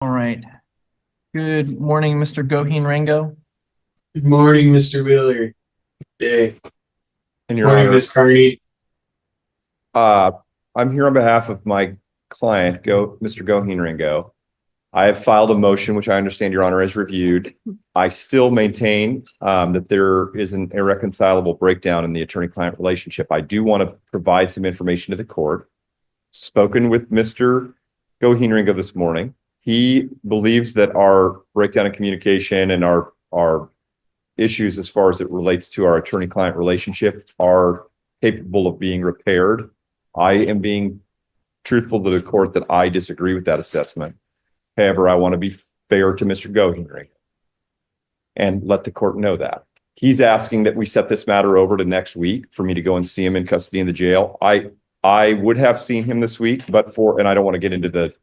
All right. Good morning, Mr. Gohan Ringo. Good morning, Mr. Wheeler. Hey, And Your morning, Honor, Miss Carney. uh, I'm here on behalf of my client, Mr. Gohan Ringo. I have filed a motion, which I understand Your Honor has reviewed. I still maintain that there is an irreconcilable breakdown in the attorney-client relationship. I do want to provide some information to the court. Spoken with Mr. Gohan Ringo this morning. He believes that our breakdown in communication and our issues as far as it relates to our attorney-client relationship are capable of being repaired. I am being truthful to the court that I disagree with that assessment. However, I want to be fair to Mr. Gohan and let the court know that. He's asking that we set this matter over to next week for me to go and see him in custody in the jail. I would have seen him this week, and I don't want to get into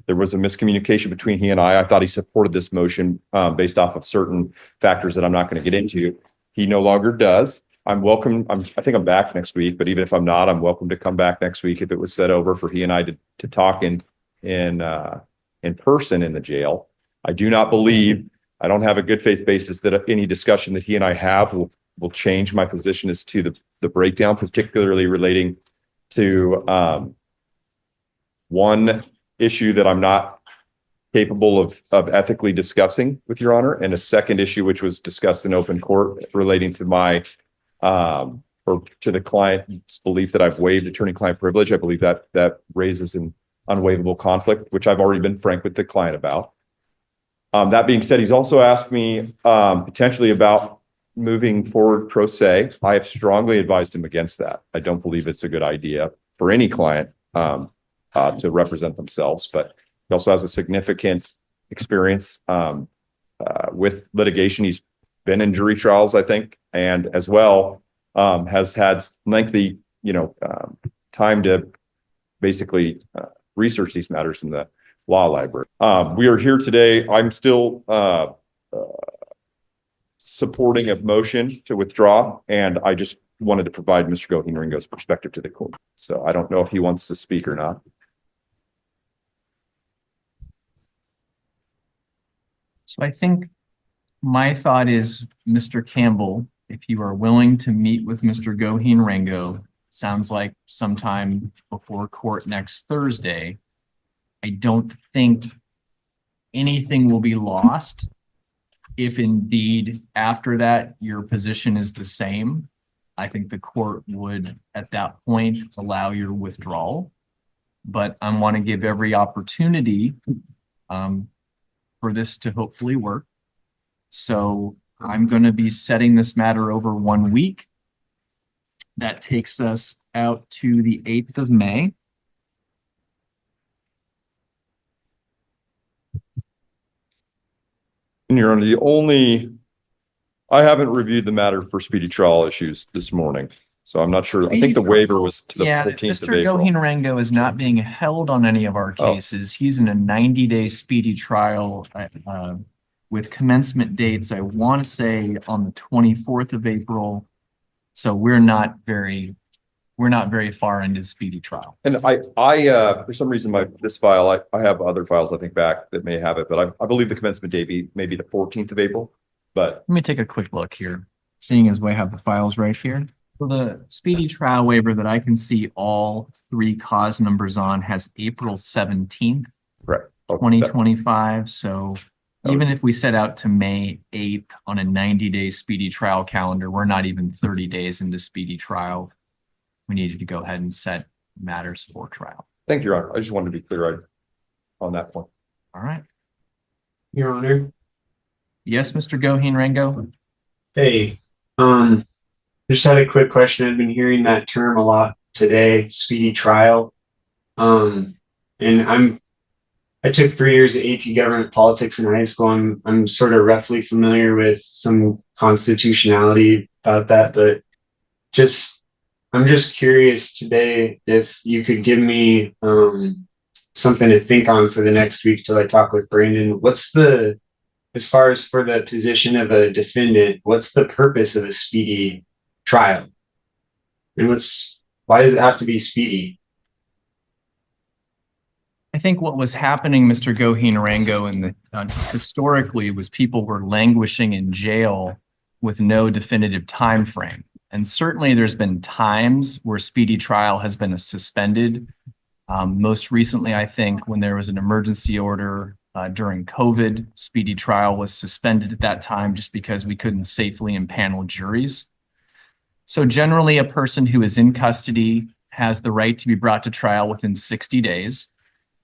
there was a miscommunication between he and I. I thought he supported this motion based off of certain factors that I'm not going to get into. He no longer does. I'm welcome. I think I'm back next week, but even if I'm not, I'm welcome to come back next week if it was set over for he and I to talk in person in the jail. I do not believe, I don't have a good faith basis that any discussion that he and I have will change my position as to the breakdown, particularly relating to one issue that I'm not capable of ethically discussing with Your Honor, and a second issue which was discussed in open court relating to my or to the client's belief that I've waived attorney-client privilege. I believe that raises an unwaivable conflict, which I've already been frank with the client about. That being said, he's also asked me potentially about moving forward pro se. I have strongly advised him against that. I don't believe it's a good idea for any client to represent themselves, but he also has a significant experience with litigation. He's been in jury trials, I think, and as well has had lengthy, time to basically research these matters in the law library. We are here today. I'm still supporting a motion to withdraw, and I just wanted to provide Mr. Gohan Ringo's perspective to the court. So I don't know if he wants to speak or not. So I think my thought is, Mr. Campbell, if you are willing to meet with Mr. Gohan Ringo, sounds like sometime before court next Thursday, I don't think anything will be lost. If indeed after that your position is the same, I think the court would at that point allow your withdrawal. But I want to give every opportunity for this to hopefully work. So I'm going to be setting this matter over 1 week. That takes us out to the 8th of May. And Your Honor, I haven't reviewed the matter for speedy trial issues this morning, so I'm not sure. I think the waiver was to the 14th of April. Mr. Gohan Ringo is not being held on any of our cases. He's in a 90-day speedy trial with commencement dates, I want to say on the 24th of April. So we're not very far into speedy trial. And I for some reason, this file, I have other files I think back that may have it, but I believe the commencement date may be the 14th of April. But let me take a quick look here, seeing as we have the files right here. So the speedy trial waiver that I can see all three cause numbers on has April 17th, correct. 2025. So even if we set out to May 8th on a 90-day speedy trial calendar, we're not even 30 days into speedy trial. We needed to go ahead and set matters for trial. Thank you, Your Honor. I just wanted to be clear on that point. All right. Your Honor. Yes, Mr. Gohan Ringo. Hey, just had a quick question. I've been hearing that term a lot today, speedy trial. And I took 3 years of AP government politics in high school. I'm sort of roughly familiar with some constitutionality about that, but I'm just curious today if you could give me something to think on for the next week till I talk with Brandon. As far as for the position of a defendant, what's the purpose of a speedy trial? And why does it have to be speedy? I think what was happening, Mr. Gohin Rango, historically was people were languishing in jail with no definitive time frame. And certainly there's been times where speedy trial has been suspended. Most recently, I think when there was an emergency order during COVID, speedy trial was suspended at that time just because we couldn't safely impanel juries. So generally, a person who is in custody has the right to be brought to trial within 60 days.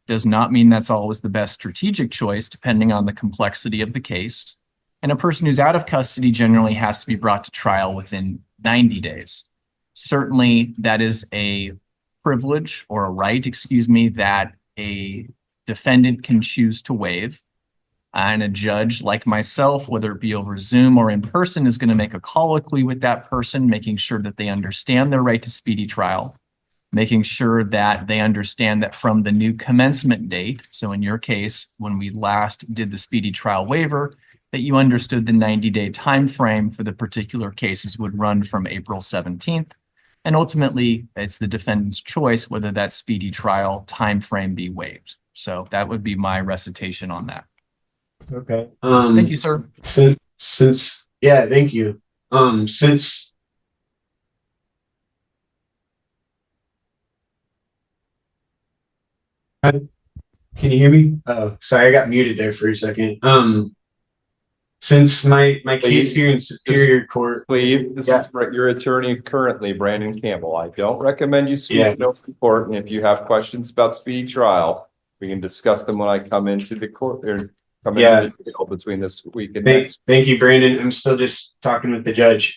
Does not mean that's always the best strategic choice, depending on the complexity of the case. And a person who's out of custody generally has to be brought to trial within 90 days. Certainly, that is a privilege or a right, that a defendant can choose to waive. And a judge like myself, whether it be over Zoom or in person, is going to make a colloquy with that person, making sure that they understand their right to speedy trial, making sure that they understand that from the new commencement date, so in your case, when we last did the speedy trial waiver, that you understood the 90-day time frame for the particular cases would run from April 17th. And ultimately, it's the defendant's choice whether that speedy trial time frame be waived. So that would be my recitation on that. Okay. Thank you, sir. Yeah, thank you. Can you hear me? Oh, sorry, I got muted there for a second. Since my case here in Superior Court, Please, this is your attorney currently, Brandon Campbell. I don't recommend you speak to open court, and if you have questions about speedy trial, we can discuss them when I come into the court or come into the jail between this week and next. Thank you, Brandon. I'm still just talking with the judge.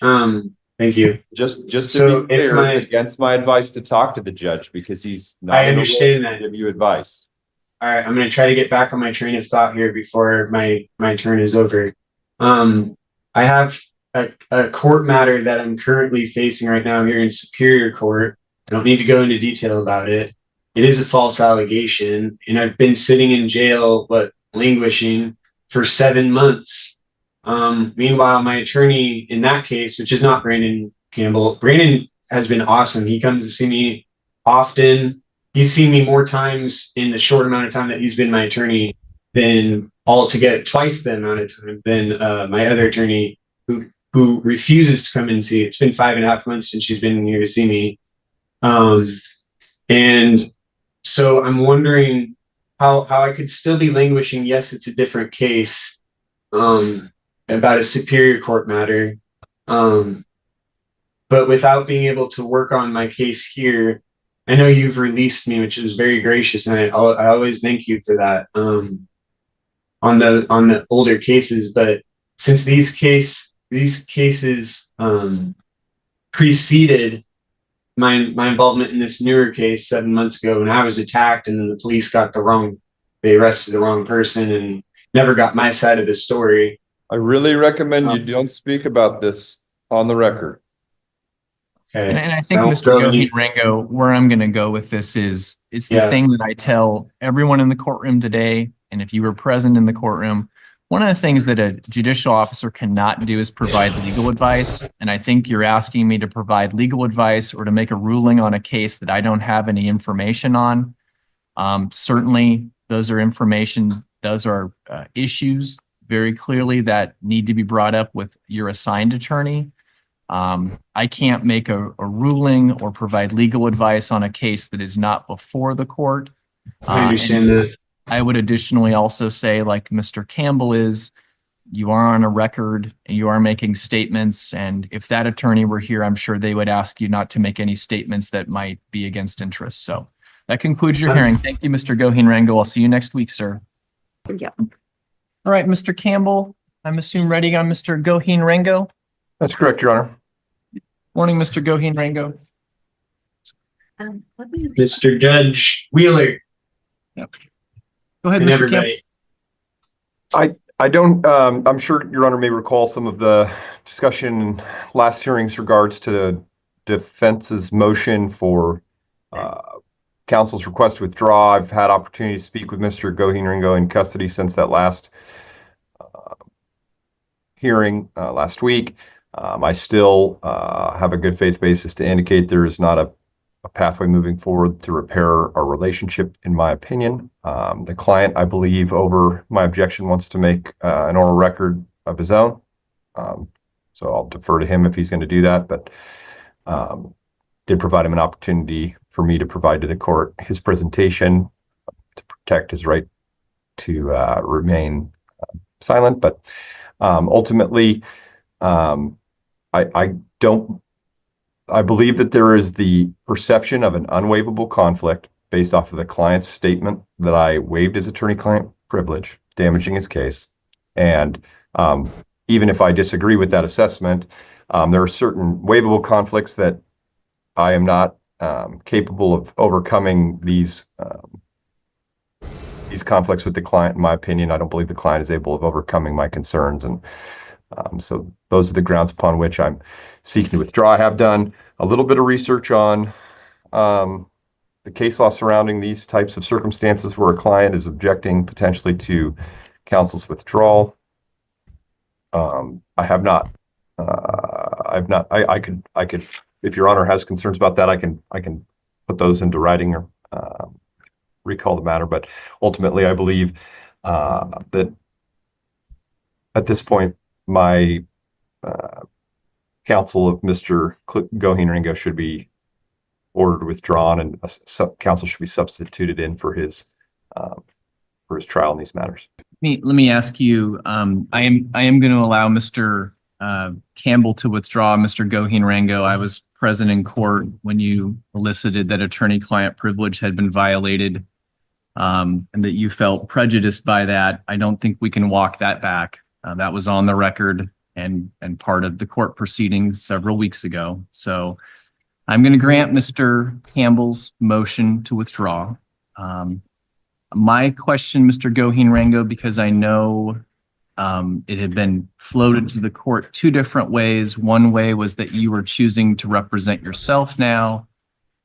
Thank you. Just So to be clear, it's against my advice to talk to the judge because he's not. I understand that. Give you advice. All right, I'm going to try to get back on my train of thought here before my turn is over. I have a court matter that I'm currently facing right now here in Superior Court. I don't need to go into detail about it. It is a false allegation, and I've been sitting in jail, languishing for 7 months. Meanwhile, my attorney in that case, which is not Brandon Campbell, Brandon has been awesome. He comes to see me often. He's seen me more times in the short amount of time that he's been my attorney than twice the amount of time than my other attorney who refuses to come and see. It's been 5.5 months since she's been here to see me. And so I'm wondering how I could still be languishing. Yes, it's a different case about a Superior Court matter. But without being able to work on my case here, I know you've released me, which is very gracious, and I always thank you for that. On the older cases, but since these cases preceded my involvement in this newer case 7 months ago, when I was attacked, and then the police they arrested the wrong person and never got my side of the story. I really recommend you don't speak about this on the record. Okay. And I think, Mr. Gohan Ringo, where I'm going to go with this is, it's this thing that I tell everyone in the courtroom today, and if you were present in the courtroom, one of the things that a judicial officer cannot do is provide legal advice. And I think you're asking me to provide legal advice or to make a ruling on a case that I don't have any information on. Certainly, those are issues very clearly that need to be brought up with your assigned attorney. I can't make a ruling or provide legal advice on a case that is not before the court. I understand that. I would additionally also say, like Mr. Campbell you are on a record and you are making statements. And if that attorney were here, I'm sure they would ask you not to make any statements that might be against interest. So that concludes your hearing. Thank you, Mr. Gohan Ringo. I'll see you next week, sir. Yeah. All right, Mr. Campbell, I'm assuming ready on Mr. Gohan Ringo. That's correct, Your Honor. Morning, Mr. Gohan Ringo. Mr. Judge Wheeler. Yep. Go ahead, Mr. Campbell. I don't, I'm sure Your Honor may recall some of the discussion in last hearings regards to the defense's motion for counsel's request to withdraw. I've had opportunity to speak with Mr. Gohan Ringo in custody since that last hearing last week. I still have a good faith basis to indicate there is not a a pathway moving forward to repair our relationship, in my opinion. The client, I believe, over my objection, wants to make an oral record of his own. So I'll defer to him if he's going to do that, but did provide him an opportunity for me to provide to the court his presentation to protect his right to remain silent. But ultimately, I believe that there is the perception of an unwaivable conflict based off of the client's statement that I waived his attorney-client privilege, damaging his case. And even if I disagree with that assessment, there are certain waivable conflicts that I am not capable of overcoming these conflicts with the client. In my opinion, I don't believe the client is able of overcoming my concerns. And so those are the grounds upon which I'm seeking to withdraw. I have done a little bit of research on the case law surrounding these types of circumstances where a client is objecting potentially to counsel's withdrawal. I have not. I could, if Your Honor has concerns about that, I can put those into writing or recall the matter. But ultimately, I believe that at this point, my counsel of Mr. Gohan Ringo should be ordered withdrawn, and counsel should be substituted in for his trial in these matters. Let me ask you, I am going to allow Mr. Campbell to withdraw Mr. Gohan Ringo. I was present in court when you elicited that attorney-client privilege had been violated, and that you felt prejudiced by that. I don't think we can walk that back. That was on the record and part of the court proceedings several weeks ago. So I'm going to grant Mr. Campbell's motion to withdraw. My question, Mr. Gohan Ringo, because I know it had been floated to the court two different ways. One way was that you were choosing to represent yourself now.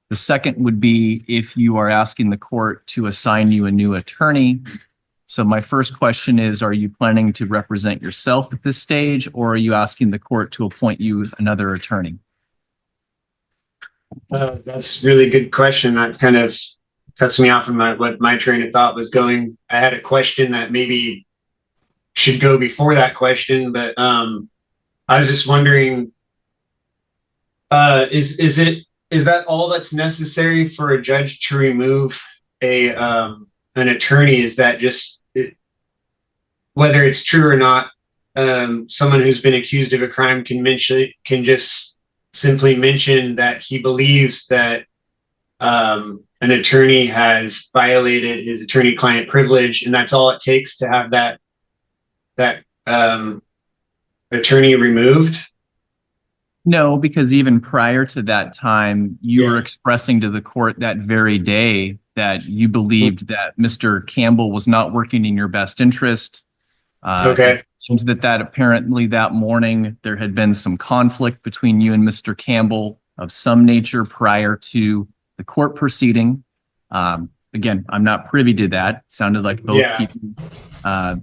The second would be if you are asking the court to assign you a new attorney. So my first question is, are you planning to represent yourself at this stage, or are you asking the court to appoint you another attorney? That's a really good question. That kind of cuts me off from what my train of thought was going. I had a question that maybe should go before that question, but I was just wondering, is that all that's necessary for a judge to remove an attorney? Is that just whether it's true or not? Someone who's been accused of a crime can just simply mention that he believes that an attorney has violated his attorney-client privilege, and that's all it takes to have that attorney removed? No, because even prior to that time, you were expressing to the court that very day that you believed that Mr. Campbell was not working in your best interest. Okay. That apparently that morning there had been some conflict between you and Mr. Campbell of some nature prior to the court proceeding. Again, I'm not privy to that. It sounded like both people.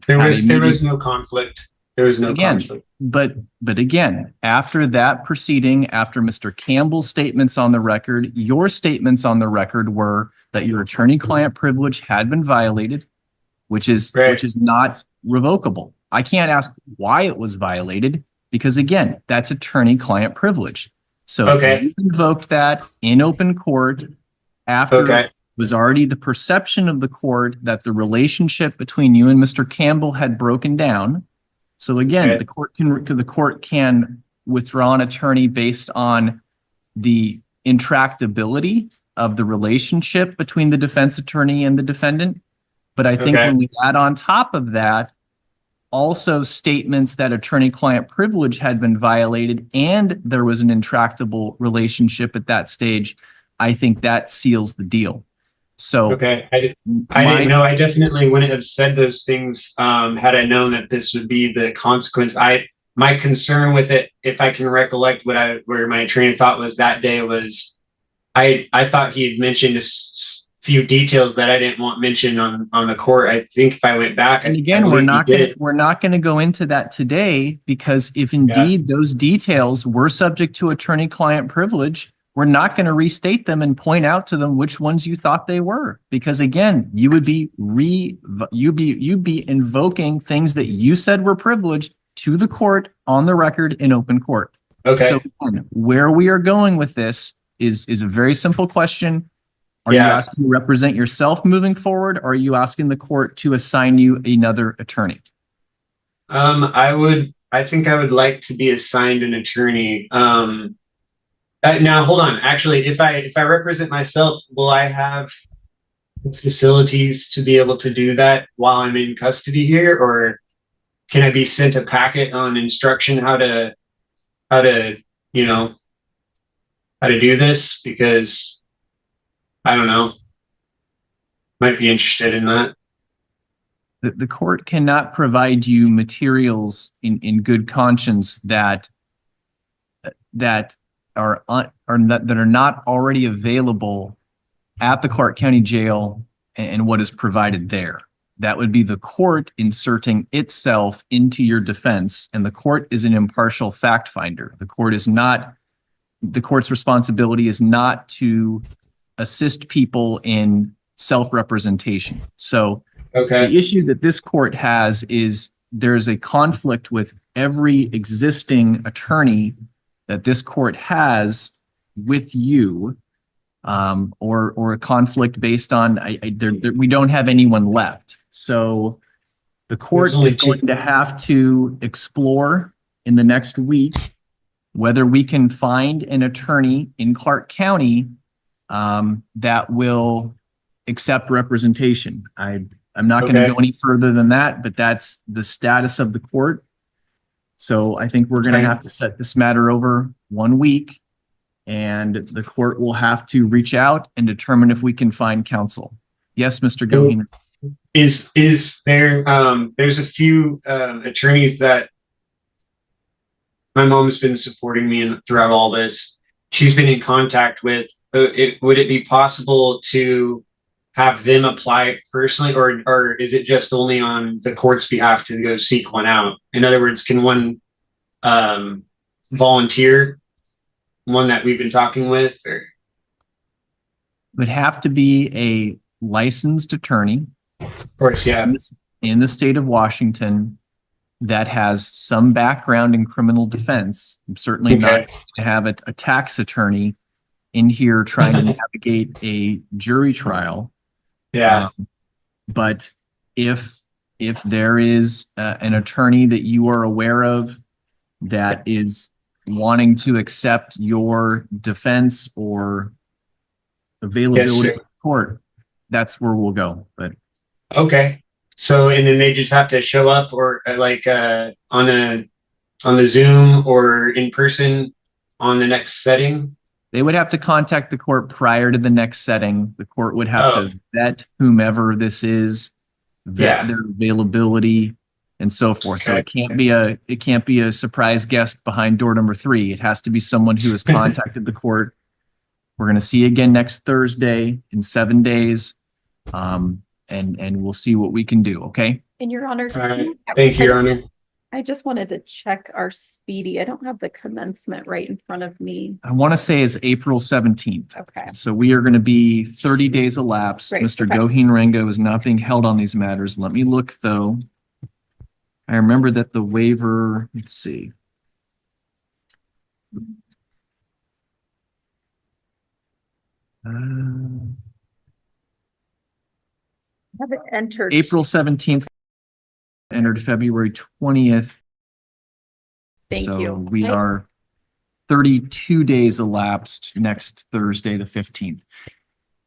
There was no conflict. There was no conflict. But again, after that proceeding, after Mr. Campbell's statements on the record, your statements on the record were that your attorney-client privilege had been violated, which is not revocable. I can't ask why it was violated because, again, that's attorney-client privilege. So you invoked that in open court after it was already the perception of the court that the relationship between you and Mr. Campbell had broken down. So again, the court can withdraw an attorney based on the intractability of the relationship between the defense attorney and the defendant. But I think when we add on top of that, also statements that attorney-client privilege had been violated and there was an intractable relationship at that stage, I think that seals the deal. So I didn't know. I definitely wouldn't have said those things had I known that this would be the consequence. My concern with it, if I can recollect where my train of thought was that day, was I thought he had mentioned a few details that I didn't want mentioned on the court. I think if I went back, and again, we're not going to go into that today, because if indeed those details were subject to attorney-client privilege, we're not going to restate them and point out to them which ones you thought they were, because again, you would be you'd be invoking things that you said were privileged to the court on the record in open court. Okay. So where we are going with this is a very simple question. Are you Yeah. asking to represent yourself moving forward, or are you asking the court to assign you another attorney? I think I would like to be assigned an attorney. Now hold on. Actually, if I represent myself, will I have facilities to be able to do that while I'm in custody here, or can I be sent a packet on instruction how to you know how to do this? Because I don't know. Might be interested in that. The court cannot provide you materials in good conscience that are not already available at the Clark County Jail and what is provided there. That would be the court inserting itself into your defense, and the court is an impartial fact finder. The court's responsibility is not to assist people in self-representation. So Okay. the issue that this court has is there's a conflict with every existing attorney that this court has with you, or a conflict based on we don't have anyone left. So the court There's only is going to have to explore in the next week whether we can find an attorney in Clark County that will accept representation. I'm not going to Okay. go any further than that, but that's the status of the court. So I think we're going to Okay. have to set this matter over 1 week, and the court will have to reach out and determine if we can find counsel. Yes, Mr. Gohan. Is there there's a few attorneys that my mom's been supporting me throughout all this. She's been in contact with. Would it be possible to have them apply personally, or is it just only on the court's behalf to go seek one out? In other words, can one volunteer, one that we've been talking with, or? Would have to be a licensed attorney Of course, yeah. in the state of Washington that has some background in criminal defense. I'm certainly not Okay. going to have a tax attorney in here trying to navigate a jury trial. Yeah. But if there is an attorney that you are aware of that is wanting to accept your defense or availability Yes, in court, that's where we'll go. But Okay. So, and then they just have to show up, or on the Zoom or in person on the next setting. they would have to contact the court prior to the next setting. The court would have Oh. to vet whomever this is, vet Yeah. their availability and so forth. So Okay. it can't be a surprise guest behind door number 3. It has to be someone who has contacted the court. We're going to see you again next Thursday in 7 days. And we'll see what we can do. Okay. And Your Honor, All right. Thank you, Your Honor. I just wanted to check our speedy. I don't have the commencement right in front of me. I want to say is April 17th. Okay. So we are going to be 30 days elapsed. Right, Mr. okay. Gohan Ringo is not being held on these matters. Let me look though. I remember that the waiver, let's see. I have it entered. April 17th, entered February 20th. Thank So you. we Okay. are 32 days elapsed next Thursday, the 15th.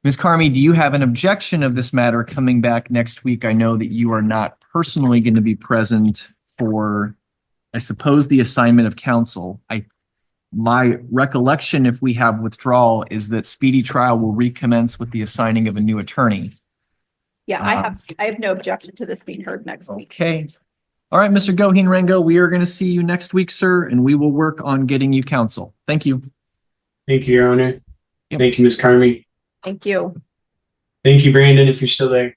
Ms. Carmi, do you have an objection of this matter coming back next week? I know that you are not personally going to be present for, I suppose, the assignment of counsel. My recollection, if we have withdrawal, is that speedy trial will recommence with the assigning of a new attorney. Yeah, I have no objection to this being heard next week. Okay. All right, Mr. Gohan Ringo, we are going to see you next week, sir, and we will work on getting you counsel. Thank you. Thank you, Your Honor. Yep. Thank you, Ms. Carmi. Thank you. Thank you, Brandon, if you're still there.